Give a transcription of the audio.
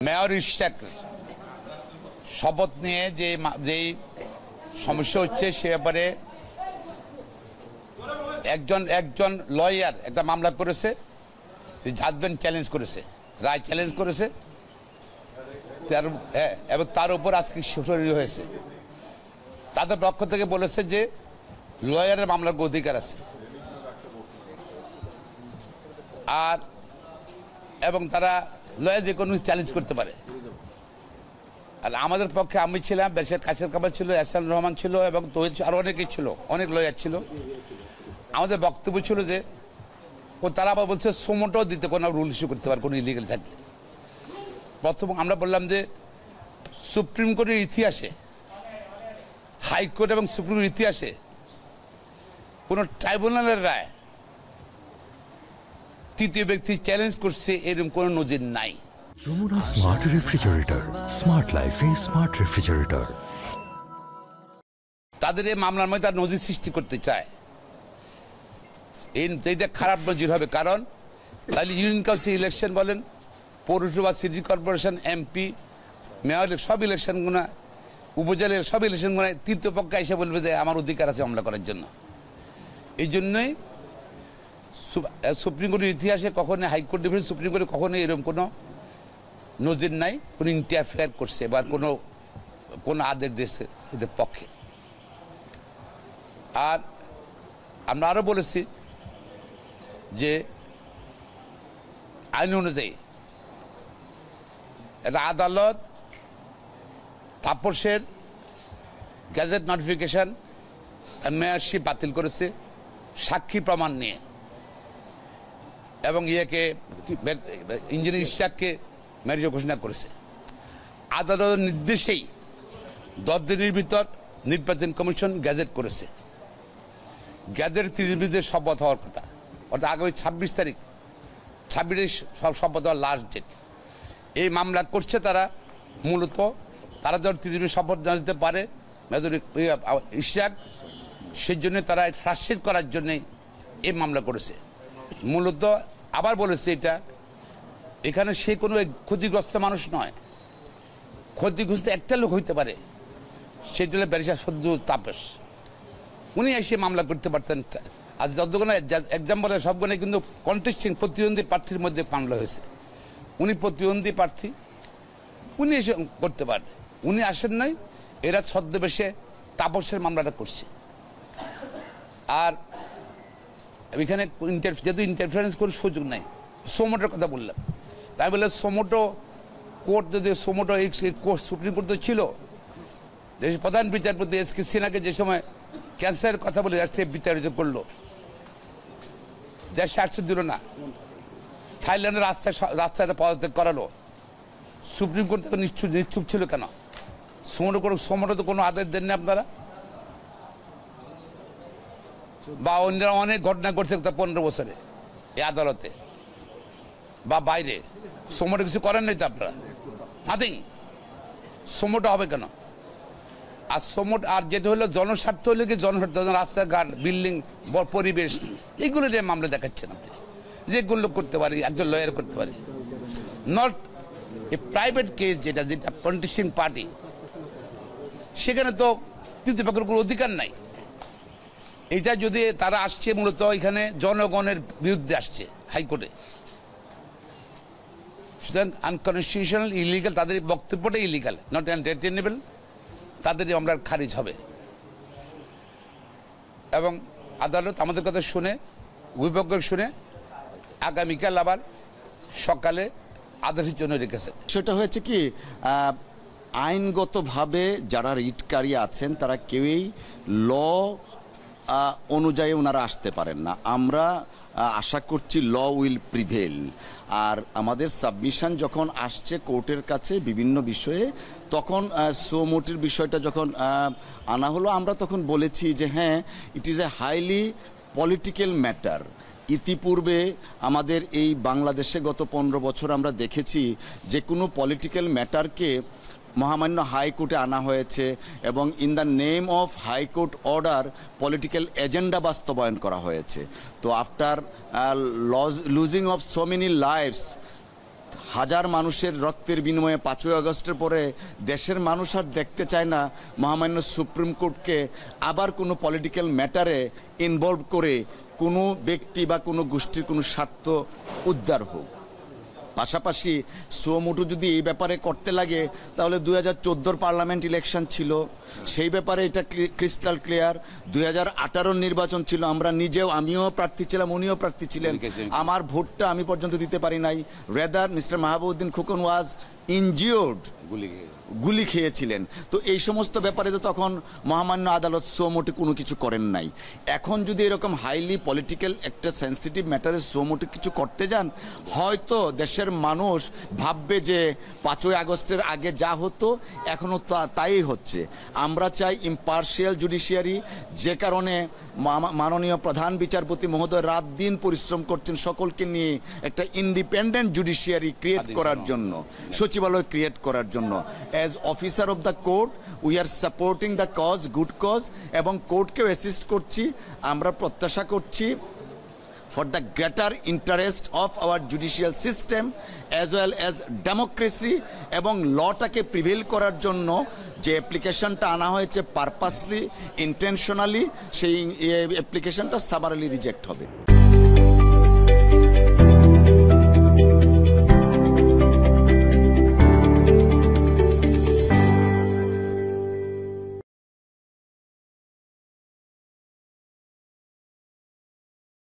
Mayor Ishaq শপথ নিয়ে যে সমস্যা হচ্ছে সে ব্যাপারে একজন লয়ার একটা মামলা করেছে, জাজমেন্ট চ্যালেঞ্জ করেছে, রায় চ্যালেঞ্জ করেছে এবং তার উপর আজকে শুনানি হয়েছে। তাদের পক্ষ থেকে বলেছে যে লয়ারের মামলার অধিকার আছে আর এবং তারা লয়ার যে কোনো চ্যালেঞ্জ করতে পারে। আর আমাদের পক্ষে আমি ছিলাম, বেশির কাছের কামাল ছিল, এহসান রহমান ছিল এবং তহিদ আরও অনেকেই ছিল, অনেক লয়ার ছিল। আমাদের বক্তব্য ছিল যে তারা আবার বলছে সোমোটাও দিতে কোনো রুল ইস্যু করতে পারে কোনো ইলিগাল থাকলে। প্রথম আমরা বললাম যে সুপ্রিম কোর্টের ইতিহাসে, হাইকোর্ট এবং সুপ্রিম কোর্টের ইতিহাসে কোনো ট্রাইব্যুনালের রায় তৃতীয় ব্যক্তি চ্যালেঞ্জ করছে এরকম কোনো নজির নাই। যমুনা স্মার্ট রেফ্রিজারেটর, স্মার্ট লাইফে স্মার্ট রেফ্রিজারেটর। তাদের এই মামলার মধ্যে তার নজির সৃষ্টি করতে চায়, এইটা খারাপ নজির হবে। কারণ তাহলে ইউনিয়ন কাউন্সিল ইলেকশন বলেন, পৌরসভা, সিটি কর্পোরেশন, এমপি, মেয়র, সব ইলেকশনগুলো, উপজেলার সব ইলেকশনগুলো তৃতীয় পক্ষে এসে বলবে যে আমার অধিকার আছে মামলা করার জন্য। এই জন্যই সুপ্রিম কোর্টের ইতিহাসে কখনো হাইকোর্ট ডিভিশন, সুপ্রিম কোর্টে কখনো এরকম কোনো নজির নাই কোনো ইন্টারফেয়ার করছে বা কোনো আদেশ দিয়েছে এদের পক্ষে। আর আমরা আরও বলেছি যে আইন অনুযায়ী এটা আদালত তাপসের গ্যাজেট নোটিফিকেশন তার মেয়রশিপ বাতিল করেছে সাক্ষী প্রমাণ নিয়ে এবং ইঞ্জিনিয়ার ইশাককে মেয়র ঘোষণা করেছে। আদালতের নির্দেশেই 10 দিনের ভিতর নির্বাচন কমিশন গ্যাজেট করেছে। গ্যাজেট 30 দিনের শপথ হওয়ার কথা, অর্থাৎ আগামী 26 তারিখ, 26 শপথ হওয়ার লাস্ট ডেট। এই মামলা করছে তারা মূলত, তারা যখন 30 দিনের শপথ না দিতে পারে মেয়র ইশাক, সেই জন্য তারা ফ্রাস্ট্রেট করার জন্যই এই মামলা করেছে মূলত। আবার বলেছে এখানে সে কোনো ক্ষতিগ্রস্ত মানুষ নয়, ক্ষতিগ্রস্ত একটা লোক হইতে পারে, সেটা হলো ব্যারিস্টার সদ্দু তাপস। উনি এসে মামলা করতে পারতেন। আজ যতগুলো এক্সাম বলে সবগুলো কিন্তু কন্টেস্টিং প্রতিদ্বন্দ্বী প্রার্থীর মধ্যে মামলা হয়েছে। উনি প্রতিদ্বন্দ্বী প্রার্থী, উনি এসে করতে পারেন। উনি আসেন নাই, এরা ছদ্মবেশে তাপসের মামলাটা করছে। আর এখানে যেহেতু ইন্টারফারেন্স কোনো সুযোগ নাই, সোমোটোর কথা বললাম, তাই বলে সোমোটো কোর্ট যদি সোমোটো কোর্ট সুপ্রিম কোর্ট তো ছিল, দেশের প্রধান বিচারপতি এস.কে. সিনহাকে যে সময় ক্যান্সারের কথা বলে দেশ থেকে বিতাড়িত করলো, দেশে আসতে দিল না, থাইল্যান্ডের রাস্তায় পদত্যাগ করালো, সুপ্রিম কোর্ট থেকে নিশ্চুপ ছিল কেন? সোমোটো তো কোনো আদেশ দেননি আপনারা। বা অন্যরা অনেক ঘটনা ঘটছে 15 বছরে এই আদালতে বা বাইরে, সোমোটো কিছু করেন নাই তো আপনারা, নাথিং। সোমোটো হবে কেন? আর আর যেটা হলো জনস্বার্থ হলে কি জনস্বার্থ, রাস্তাঘাট, বিল্ডিং, পরিবেশ, এগুলো নিয়ে মামলা দেখাচ্ছেন আপনি, যেগুলো করতে পারি একজন লয়ার করতে পারে, নট এ প্রাইভেট কেস যেটা কন্টেস্টিং পার্টি, সেখানে তো তৃতীয় পক্ষের কোনো অধিকার নাই। এটা যদি তারা আসছে মূলত এখানে জনগণের বিরুদ্ধে আসছে হাইকোর্টে, সুতরাং আনকনস্টিটিউশনাল, ইলিগাল, তাদের বক্তব্যটা ইলিগাল, নট এন্টারটেনেবল, তাদের আমরা খারিজ হবে। এবং আদালত আমাদের কথা শুনে, অভিভাবক শুনে আগামীকাল আবার সকালে আদেশের জন্য রেখেছে। সেটা হয়েছে কি, আইনগতভাবে যারা রিটকারী আছেন তারা কেউই ল অনুযায়ী ওনারা আসতে পারেন না। আমরা আশা করছি ল উইল প্রিভেল। আর আমাদের সাবমিশন যখন আসছে কোর্টের কাছে বিভিন্ন বিষয়ে, তখন সোমোটির বিষয়টা যখন আনা হলো, আমরা তখন বলেছি যে হ্যাঁ, it is a highly political matter. ইতিপূর্বে আমাদের এই বাংলাদেশে গত 15 বছর আমরা দেখেছি যে কোনো পলিটিক্যাল ম্যাটারকে মহামান্য হাইকোর্টে আনা হয়েছে এবং in the name of high court order political agenda বাস্তবায়ন করা হয়েছে। তো after losing of so many lives হাজার মানুষের রক্তের বিনিময়ে 5ই আগস্টের পরে দেশের মানুষ আর দেখতে চায় না মহামান্য সুপ্রিম কোর্টকে আবার কোনো পলিটিক্যাল ম্যাটারে ইনভলভ করে কোনো ব্যক্তি বা কোনো গোষ্ঠীর কোনো স্বার্থ উদ্ধার হোক। পাশাপাশি সুমোটো যদি এই ব্যাপারে করতে লাগে তাহলে 2014 পার্লামেন্ট ইলেকশন ছিল, সেই ব্যাপারে এটা ক্রিস্টাল ক্লিয়ার। 2018 নির্বাচন ছিল, আমরা নিজেও, আমিও প্রার্থী ছিলাম, উনিও প্রার্থী ছিলেন, আমার ভোটটা আমি পর্যন্ত দিতে পারি নাই। রেদার মিস্টার মাহবুবউদ্দিন খোকন ওয়াজ ইনজিওর্ড, গুলি খেয়েছিলেন। তো এই সমস্ত ব্যাপারে তো তখন মহামান্য আদালত সোমোটে কোনো কিছু করেন নাই। এখন যদি এরকম হাইলি পলিটিক্যাল একটা সেন্সিটিভ ম্যাটারে সোমোটে কিছু করতে যান, হয়তো দেশের মানুষ ভাববে যে 5ই আগস্টের আগে যা হতো এখনও তাই হচ্ছে। আমরা চাই ইম্পার্শিয়াল জুডিশিয়ারি, যে কারণে মাননীয় প্রধান বিচারপতি মহোদয় রাত দিন পরিশ্রম করছেন সকলকে নিয়ে একটা ইন্ডিপেন্ডেন্ট জুডিশিয়ারি ক্রিয়েট করার জন্য, সচিবালয় ক্রিয়েট করার জন্য। As officer of the court, we are supporting the cause, good cause, এবং কোর্টকেও অ্যাসিস্ট করছি। আমরা প্রত্যাশা করছি for the greater interest of our judicial system as well as democracy, এবং লটাকে প্রিভেল করার জন্য যে অ্যাপ্লিকেশনটা আনা হয়েছে পারপাসলি, ইন্টেনশনালি, সেই অ্যাপ্লিকেশনটা সামারালি রিজেক্ট হবে।